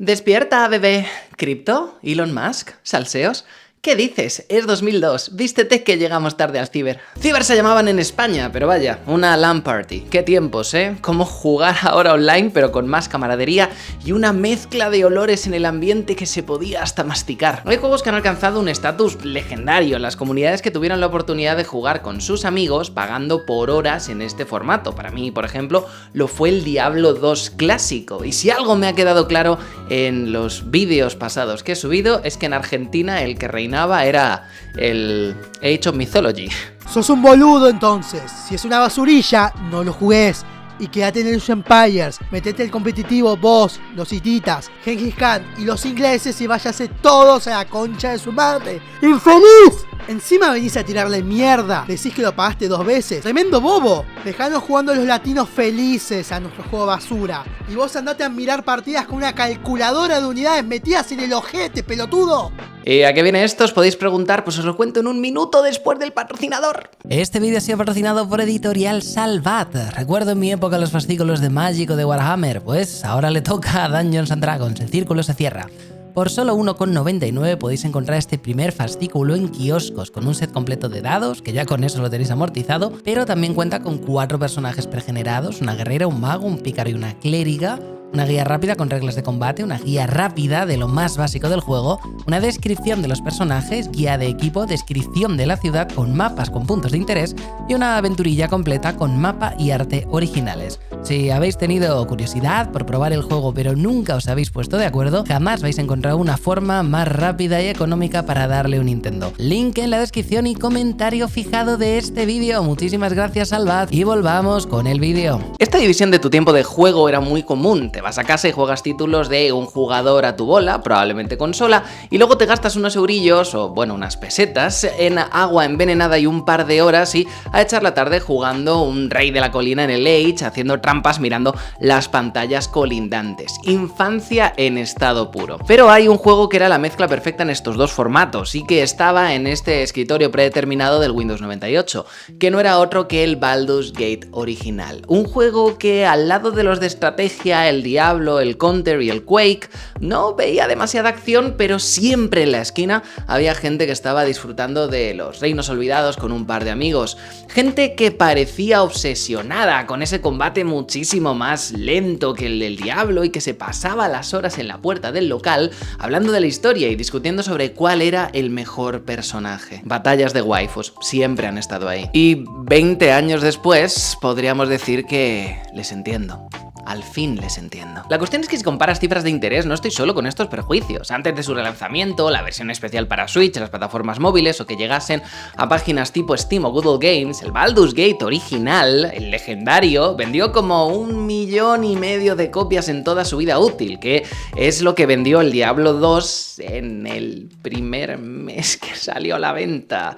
Despierta, bebé. ¿Cripto? ¿Elon Musk? ¿Salseos? ¿Qué dices? Es 2002, vístete que llegamos tarde al ciber. Ciber se llamaban en España, pero vaya, una LAN party. Qué tiempos, ¿eh? Cómo jugar ahora online, pero con más camaradería y una mezcla de olores en el ambiente que se podía hasta masticar. Hay juegos que han alcanzado un estatus legendario en las comunidades que tuvieron la oportunidad de jugar con sus amigos pagando por horas en este formato. Para mí, por ejemplo, lo fue el Diablo 2 clásico. Y si algo me ha quedado claro en los vídeos pasados que he subido, es que en Argentina el que reinaba era el Age of Mythology. Sos un boludo entonces. Si es una basurilla, no lo jugués. Y quédate en el Age of Empires. Metete el competitivo vos, los hititas, Genghis Khan y los ingleses y váyase todos a la concha de su madre. ¡Infeliz! Encima venís a tirarle mierda. Decís que lo pagaste 2 veces. ¡Tremendo bobo! Dejanos jugando a los latinos felices a nuestro juego basura. Y vos andate a mirar partidas con una calculadora de unidades metidas en el ojete, pelotudo. ¿Y a qué viene esto? Os podéis preguntar, pues os lo cuento en un minuto después del patrocinador. Este vídeo ha sido patrocinado por Editorial Salvat. Recuerdo en mi época los fascículos de Magic o de Warhammer, pues ahora le toca a Dungeons and Dragons, el círculo se cierra. Por solo 1,99 podéis encontrar este primer fascículo en kioscos, con un set completo de dados, que ya con eso lo tenéis amortizado, pero también cuenta con 4 personajes pregenerados, una guerrera, un mago, un pícaro y una clériga, una guía rápida con reglas de combate, una guía rápida de lo más básico del juego, una descripción de los personajes, guía de equipo, descripción de la ciudad con mapas con puntos de interés y una aventurilla completa con mapa y arte originales. Si habéis tenido curiosidad por probar el juego pero nunca os habéis puesto de acuerdo, jamás vais a encontrar una forma más rápida y económica para darle un Nintendo. Link en la descripción y comentario fijado de este vídeo. Muchísimas gracias, Salvat, y volvamos con el vídeo. Esta división de tu tiempo de juego era muy común. Te vas a casa y juegas títulos de un jugador a tu bola, probablemente consola, y luego te gastas unos eurillos, o bueno, unas pesetas, en agua envenenada y un par de horas y a echar la tarde jugando un rey de la colina en el Age, haciendo trampas mirando las pantallas colindantes. Infancia en estado puro. Pero hay un juego que era la mezcla perfecta en estos dos formatos y que estaba en este escritorio predeterminado del Windows 98, que no era otro que el Baldur's Gate original. Un juego que al lado de los de estrategia, el Diablo, el Counter y el Quake, no veía demasiada acción, pero siempre en la esquina había gente que estaba disfrutando de los reinos olvidados con un par de amigos. Gente que parecía obsesionada con ese combate muchísimo más lento que el del Diablo y que se pasaba las horas en la puerta del local hablando de la historia y discutiendo sobre cuál era el mejor personaje. Batallas de waifus siempre han estado ahí. Y 20 años después podríamos decir que les entiendo. Al fin les entiendo. La cuestión es que si comparas cifras de interés, no estoy solo con estos prejuicios. Antes de su relanzamiento, la versión especial para Switch, las plataformas móviles o que llegasen a páginas tipo Steam o Google Games, el Baldur's Gate original, el legendario, vendió como 1,5 millones de copias en toda su vida útil, que es lo que vendió el Diablo 2 en el primer mes que salió a la venta.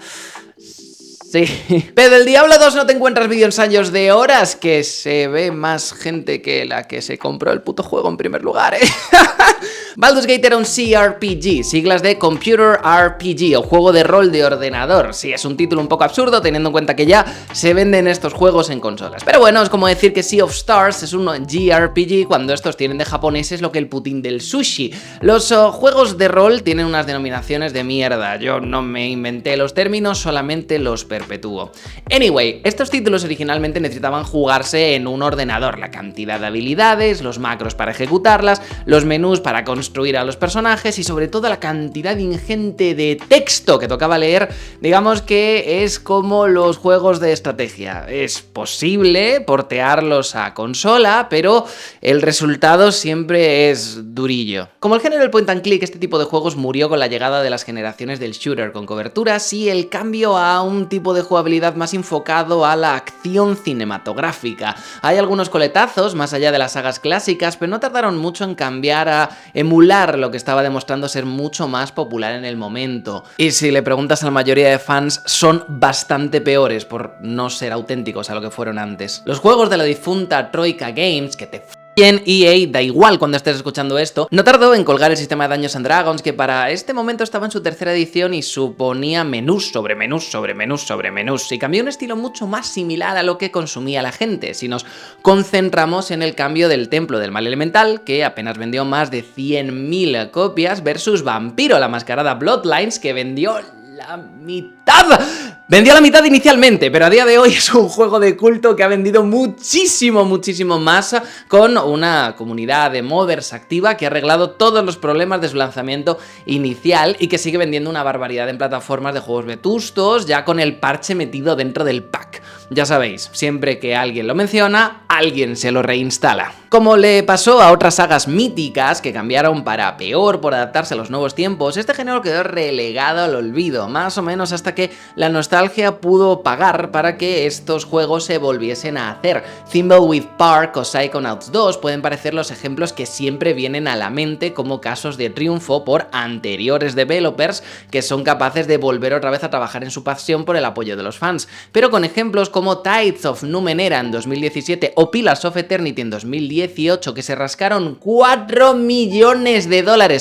Sí, pero del Diablo 2 no te encuentras videoensayos de horas que se ve más gente que la que se compró el puto juego en primer lugar, ¿eh? Baldur's Gate era un CRPG, siglas de Computer RPG o juego de rol de ordenador. Sí, es un título un poco absurdo teniendo en cuenta que ya se venden estos juegos en consolas. Pero bueno, es como decir que Sea of Stars es un JRPG cuando estos tienen de japoneses lo que el Putin del sushi. Los juegos de rol tienen unas denominaciones de mierda. Yo no me inventé los términos, solamente los perpetúo. Anyway, estos títulos originalmente necesitaban jugarse en un ordenador. La cantidad de habilidades, los macros para ejecutarlas, los menús para construir a los personajes y sobre todo la cantidad ingente de texto que tocaba leer, digamos que es como los juegos de estrategia. Es posible portearlos a consola, pero el resultado siempre es durillo. Como el género del point and click, este tipo de juegos murió con la llegada de las generaciones del shooter con coberturas y el cambio a un tipo de jugabilidad más enfocado a la acción cinematográfica. Hay algunos coletazos más allá de las sagas clásicas, pero no tardaron mucho en cambiar a emular lo que estaba demostrando ser mucho más popular en el momento. Y si le preguntas a la mayoría de fans, son bastante peores por no ser auténticos a lo que fueron antes. Los juegos de la difunta Troika Games, que te Bien, EA, da igual cuando estés escuchando esto, no tardó en colgar el sistema de Dungeons and Dragons, que para este momento estaba en su tercera edición y suponía menús sobre menús sobre menús sobre menús, y cambió un estilo mucho más similar a lo que consumía la gente. Si nos concentramos en el cambio del Templo del Mal Elemental, que apenas vendió más de 100.000 copias, versus Vampiro la Mascarada Bloodlines, que vendió la mitad. Vendió la mitad inicialmente, pero a día de hoy es un juego de culto que ha vendido muchísimo más, con una comunidad de modders activa que ha arreglado todos los problemas de su lanzamiento inicial y que sigue vendiendo una barbaridad en plataformas de juegos vetustos, ya con el parche metido dentro del pack. Ya sabéis, siempre que alguien lo menciona, alguien se lo reinstala. Como le pasó a otras sagas míticas que cambiaron para peor por adaptarse a los nuevos tiempos, este género quedó relegado al olvido, más o menos hasta que la nostalgia pudo pagar para que estos juegos se volviesen a hacer. Thimbleweed Park o Psychonauts 2 pueden parecer los ejemplos que siempre vienen a la mente como casos de triunfo por anteriores developers que son capaces de volver otra vez a trabajar en su pasión por el apoyo de los fans, pero con ejemplos como Tides of Numenera en 2017 o Pillars of Eternity en 2018, que se rascaron $4 millones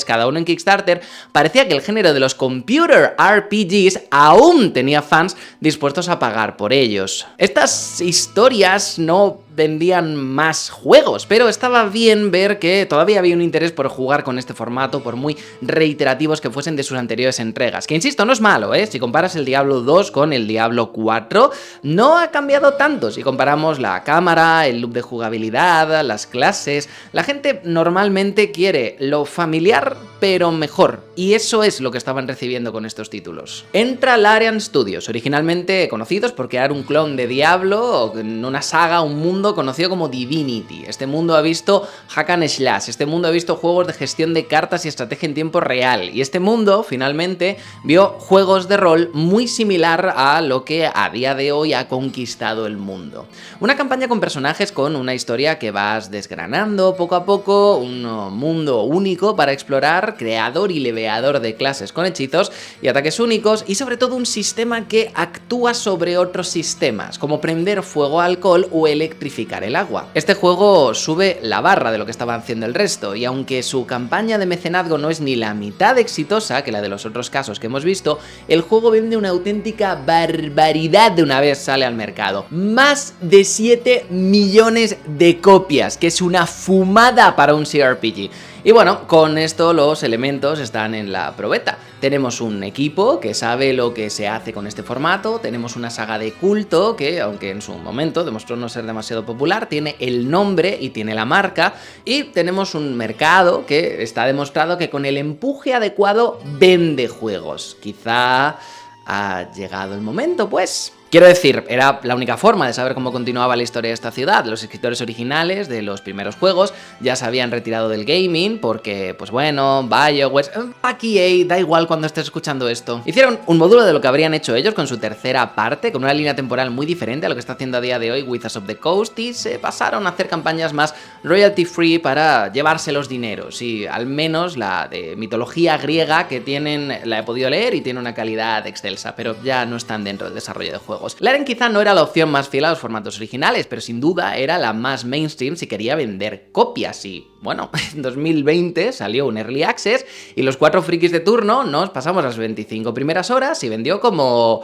cada uno en Kickstarter, parecía que el género de los computer RPGs aún tenía fans dispuestos a pagar por ellos. Estas historias no vendían más juegos, pero estaba bien ver que todavía había un interés por jugar con este formato, por muy reiterativos que fuesen de sus anteriores entregas, que insisto, no es malo, si comparas el Diablo 2 con el Diablo 4, no ha cambiado tanto. Si comparamos la cámara, el loop de jugabilidad, las clases, la gente normalmente quiere lo familiar pero mejor, y eso es lo que estaban recibiendo con estos títulos. Entra Larian Studios, originalmente conocidos por crear un clon de Diablo en una saga, un mundo conocido como Divinity. Este mundo ha visto hack and slash, este mundo ha visto juegos de gestión de cartas y estrategia en tiempo real, y este mundo finalmente vio juegos de rol muy similar a lo que a día de hoy ha conquistado el mundo. Una campaña con personajes con una historia que vas desgranando poco a poco, un mundo único para explorar, creador y leveador de clases con hechizos y ataques únicos, y sobre todo un sistema que actúa sobre otros sistemas, como prender fuego a alcohol o electrificar el agua. Este juego sube la barra de lo que estaba haciendo el resto, y aunque su campaña de mecenazgo no es ni la mitad exitosa que la de los otros casos que hemos visto, el juego vende una auténtica barbaridad de una vez sale al mercado. Más de 7 millones de copias, que es una fumada para un CRPG. Y bueno, con esto los elementos están en la probeta. Tenemos un equipo que sabe lo que se hace con este formato, tenemos una saga de culto que, aunque en su momento demostró no ser demasiado popular, tiene el nombre y tiene la marca, y tenemos un mercado que está demostrado que con el empuje adecuado vende juegos. Quizá ha llegado el momento, pues. Quiero decir, era la única forma de saber cómo continuaba la historia de esta ciudad. Los escritores originales de los primeros juegos ya se habían retirado del gaming porque, pues bueno, BioWare, aquí da igual cuando estés escuchando esto. Hicieron un módulo de lo que habrían hecho ellos con su tercera parte, con una línea temporal muy diferente a lo que está haciendo a día de hoy Wizards of the Coast, y se pasaron a hacer campañas más royalty free para llevarse los dineros, y al menos la de mitología griega que tienen la he podido leer y tiene una calidad excelsa, pero ya no están dentro del desarrollo de juegos. Larian quizá no era la opción más fiel a los formatos originales, pero sin duda era la más mainstream si quería vender copias, y bueno, en 2020 salió un Early Access y los 4 frikis de turno nos pasamos las 25 primeras horas y vendió como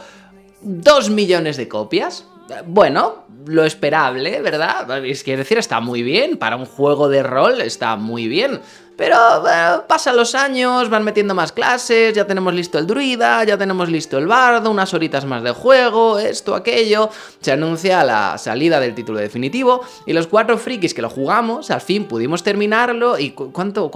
2 millones de copias. Bueno, lo esperable, ¿verdad? Es que decir, está muy bien, para un juego de rol está muy bien. Pero pasan los años, van metiendo más clases, ya tenemos listo el druida, ya tenemos listo el bardo, unas horitas más de juego, esto, aquello. Se anuncia la salida del título definitivo y los 4 frikis que lo jugamos, al fin pudimos terminarlo. ¿Y cuánto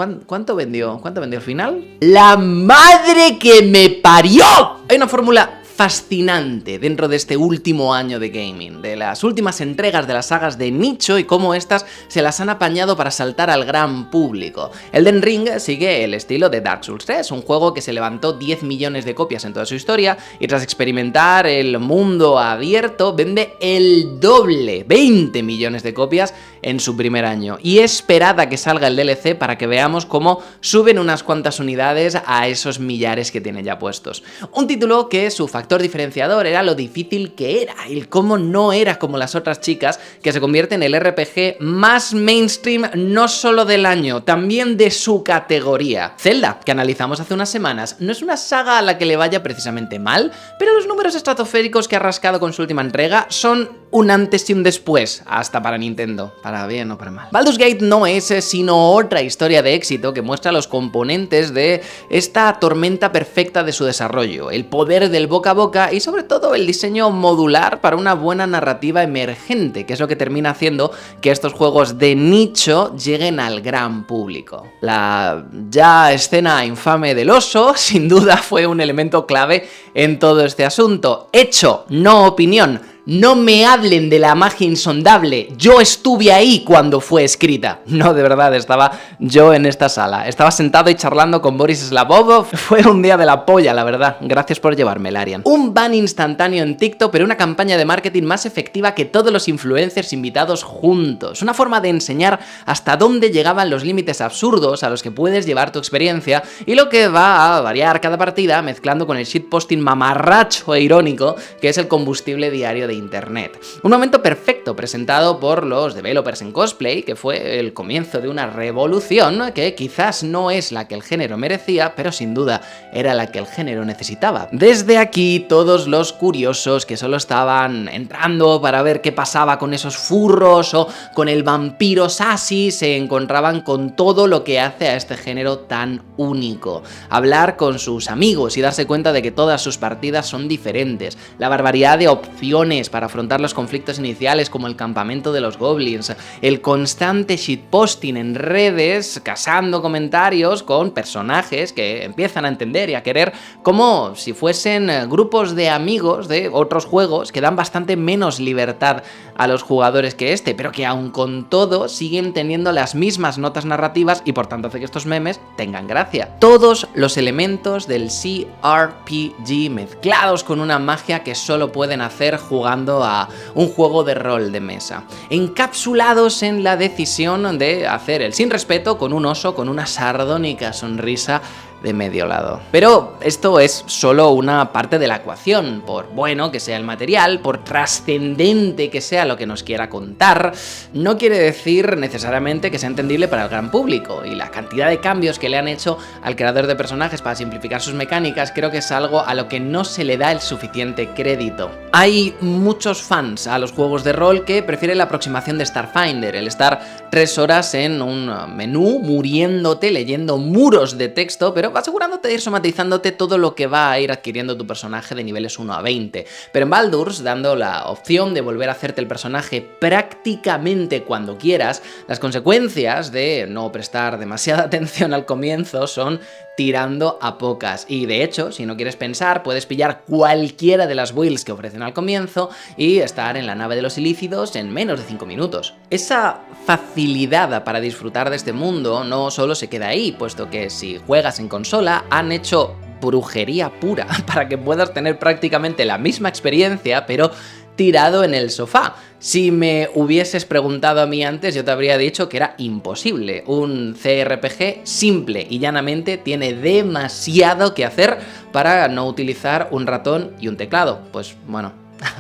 vendió? ¿Cuánto vendió al final? ¡La madre que me parió! Hay una fórmula fascinante dentro de este último año de gaming, de las últimas entregas de las sagas de nicho y cómo estas se las han apañado para saltar al gran público. Elden Ring sigue el estilo de Dark Souls 3, un juego que se levantó 10 millones de copias en toda su historia y tras experimentar el mundo abierto vende el doble, 20 millones de copias en su primer año. Y esperad a que salga el DLC para que veamos cómo suben unas cuantas unidades a esos millares que tiene ya puestos. Un título que su factor diferenciador era lo difícil que era, el cómo no era como las otras chicas, que se convierte en el RPG más mainstream no solo del año, también de su categoría. Zelda, que analizamos hace unas semanas, no es una saga a la que le vaya precisamente mal, pero los números estratosféricos que ha rascado con su última entrega son un antes y un después, hasta para Nintendo, para bien o para mal. Baldur's Gate no es sino otra historia de éxito que muestra los componentes de esta tormenta perfecta de su desarrollo, el poder del boca a boca y sobre todo el diseño modular para una buena narrativa emergente, que es lo que termina haciendo que estos juegos de nicho lleguen al gran público. La ya escena infame del oso, sin duda, fue un elemento clave en todo este asunto. Hecho, no opinión. No me hablen de la magia insondable, yo estuve ahí cuando fue escrita. No, de verdad, estaba yo en esta sala. Estaba sentado y charlando con Boris Slavov. Fue un día de la polla, la verdad. Gracias por llevarme, Larian. Un ban instantáneo en TikTok, pero una campaña de marketing más efectiva que todos los influencers invitados juntos. Una forma de enseñar hasta dónde llegaban los límites absurdos a los que puedes llevar tu experiencia y lo que va a variar cada partida mezclando con el shitposting mamarracho e irónico que es el combustible diario de internet. Un momento perfecto presentado por los developers en cosplay, que fue el comienzo de una revolución que quizás no es la que el género merecía, pero sin duda era la que el género necesitaba. Desde aquí, todos los curiosos que solo estaban entrando para ver qué pasaba con esos furros o con el vampiro sassy se encontraban con todo lo que hace a este género tan único. Hablar con sus amigos y darse cuenta de que todas sus partidas son diferentes. La barbaridad de opciones para afrontar los conflictos iniciales como el campamento de los goblins, el constante shitposting en redes, casando comentarios con personajes que empiezan a entender y a querer como si fuesen grupos de amigos de otros juegos que dan bastante menos libertad a los jugadores que este, pero que aun con todo siguen teniendo las mismas notas narrativas y por tanto hace que estos memes tengan gracia. Todos los elementos del CRPG mezclados con una magia que solo pueden hacer jugando a un juego de rol de mesa, encapsulados en la decisión de hacer el sin respeto con un oso con una sardónica sonrisa de medio lado. Pero esto es solo una parte de la ecuación, por bueno que sea el material, por trascendente que sea lo que nos quiera contar, no quiere decir necesariamente que sea entendible para el gran público, y la cantidad de cambios que le han hecho al creador de personajes para simplificar sus mecánicas creo que es algo a lo que no se le da el suficiente crédito. Hay muchos fans a los juegos de rol que prefieren la aproximación de Starfinder, el estar 3 horas en un menú muriéndote, leyendo muros de texto, pero asegurándote de ir somatizándote todo lo que va a ir adquiriendo tu personaje de niveles 1 a 20. Pero en Baldur's, dando la opción de volver a hacerte el personaje prácticamente cuando quieras, las consecuencias de no prestar demasiada atención al comienzo son tirando a pocas. Y de hecho, si no quieres pensar, puedes pillar cualquiera de las builds que ofrecen al comienzo y estar en la nave de los ilícitos en menos de 5 minutos. Esa facilidad para disfrutar de este mundo no solo se queda ahí, puesto que si juegas en consola han hecho brujería pura para que puedas tener prácticamente la misma experiencia, pero tirado en el sofá. Si me hubieses preguntado a mí antes, yo te habría dicho que era imposible. Un CRPG simple y llanamente tiene demasiado que hacer para no utilizar un ratón y un teclado. Pues bueno,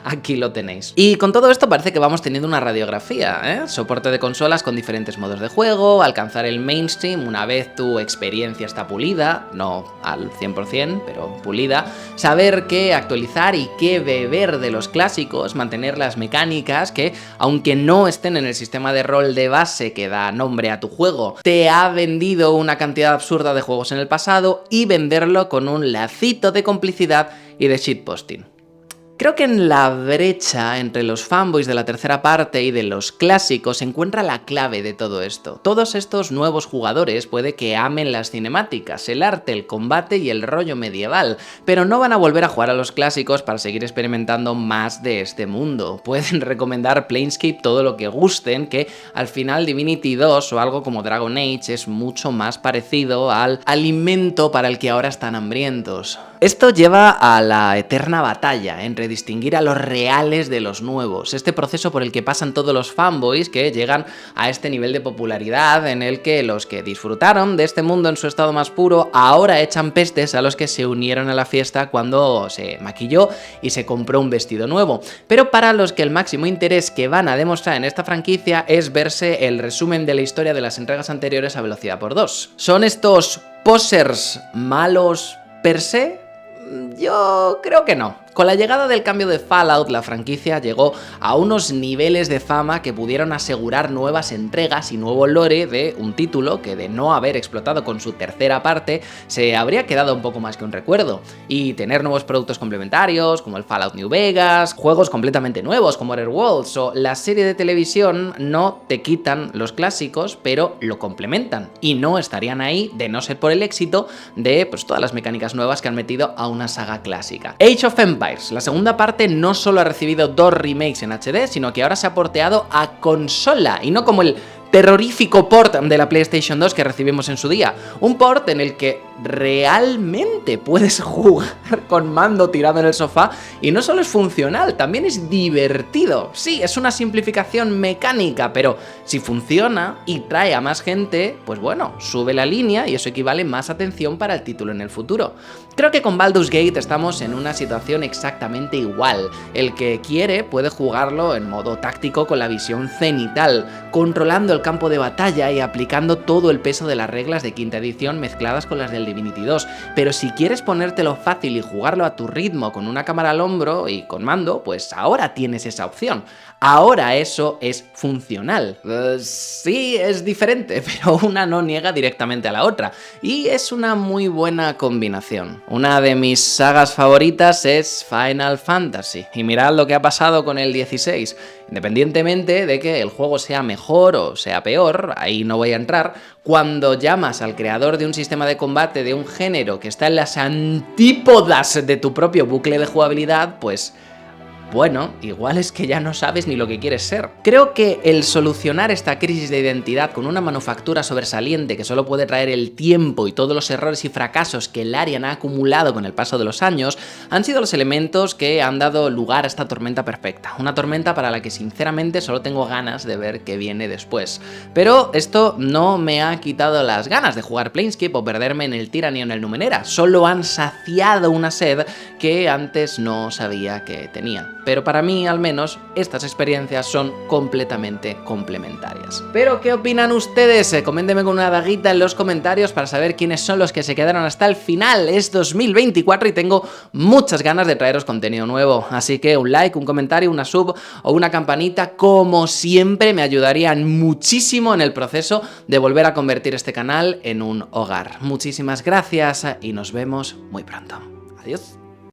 aquí lo tenéis. Y con todo esto parece que vamos teniendo una radiografía, ¿eh? Soporte de consolas con diferentes modos de juego, alcanzar el mainstream una vez tu experiencia está pulida, no al 100%, pero pulida, saber qué actualizar y qué beber de los clásicos, mantener las mecánicas que, aunque no estén en el sistema de rol de base que da nombre a tu juego, te ha vendido una cantidad absurda de juegos en el pasado y venderlo con un lacito de complicidad y de shitposting. Creo que en la brecha entre los fanboys de la tercera parte y de los clásicos se encuentra la clave de todo esto. Todos estos nuevos jugadores puede que amen las cinemáticas, el arte, el combate y el rollo medieval, pero no van a volver a jugar a los clásicos para seguir experimentando más de este mundo. Pueden recomendar Planescape todo lo que gusten, que al final Divinity 2 o algo como Dragon Age es mucho más parecido al alimento para el que ahora están hambrientos. Esto lleva a la eterna batalla entre distinguir a los reales de los nuevos, este proceso por el que pasan todos los fanboys que llegan a este nivel de popularidad en el que los que disfrutaron de este mundo en su estado más puro ahora echan pestes a los que se unieron a la fiesta cuando se maquilló y se compró un vestido nuevo. Pero para los que el máximo interés que van a demostrar en esta franquicia es verse el resumen de la historia de las entregas anteriores a velocidad por 2. ¿Son estos posers malos per se? Yo creo que no. Con la llegada del cambio de Fallout, la franquicia llegó a unos niveles de fama que pudieron asegurar nuevas entregas y nuevo lore de un título que, de no haber explotado con su tercera parte, se habría quedado un poco más que un recuerdo. Y tener nuevos productos complementarios, como el Fallout New Vegas, juegos completamente nuevos como Outer Worlds o la serie de televisión, no te quitan los clásicos, pero lo complementan. Y no estarían ahí de no ser por el éxito de todas las mecánicas nuevas que han metido a una saga clásica. Age of Empires, la segunda parte, no solo ha recibido 2 remakes en HD, sino que ahora se ha porteado a consola, y no como el terrorífico port de la PlayStation 2 que recibimos en su día. Un port en el que realmente puedes jugar con mando tirado en el sofá y no solo es funcional, también es divertido. Sí, es una simplificación mecánica, pero si funciona y trae a más gente, pues bueno, sube la línea y eso equivale más atención para el título en el futuro. Creo que con Baldur's Gate estamos en una situación exactamente igual. El que quiere puede jugarlo en modo táctico con la visión cenital, controlando el campo de batalla y aplicando todo el peso de las reglas de quinta edición mezcladas con las del Divinity 2, pero si quieres ponértelo fácil y jugarlo a tu ritmo con una cámara al hombro y con mando, pues ahora tienes esa opción. Ahora eso es funcional. Sí, es diferente, pero una no niega directamente a la otra, y es una muy buena combinación. Una de mis sagas favoritas es Final Fantasy, y mirad lo que ha pasado con el 16. Independientemente de que el juego sea mejor o sea peor, ahí no voy a entrar, cuando llamas al creador de un sistema de combate de un género que está en las antípodas de tu propio bucle de jugabilidad, pues bueno, igual es que ya no sabes ni lo que quieres ser. Creo que el solucionar esta crisis de identidad con una manufactura sobresaliente que solo puede traer el tiempo y todos los errores y fracasos que el Larian ha acumulado con el paso de los años han sido los elementos que han dado lugar a esta tormenta perfecta. Una tormenta para la que sinceramente solo tengo ganas de ver qué viene después. Pero esto no me ha quitado las ganas de jugar Planescape o perderme en el Tyranny o en el Numenera. Solo han saciado una sed que antes no sabía que tenía. Pero para mí, al menos, estas experiencias son completamente complementarias. ¿Pero qué opinan ustedes? Coméntenme con una daguita en los comentarios para saber quiénes son los que se quedaron hasta el final. Es 2024 y tengo muchas ganas de traeros contenido nuevo. Así que un like, un comentario, una sub o una campanita, como siempre, me ayudarían muchísimo en el proceso de volver a convertir este canal en un hogar. Muchísimas gracias y nos vemos muy pronto. Adiós.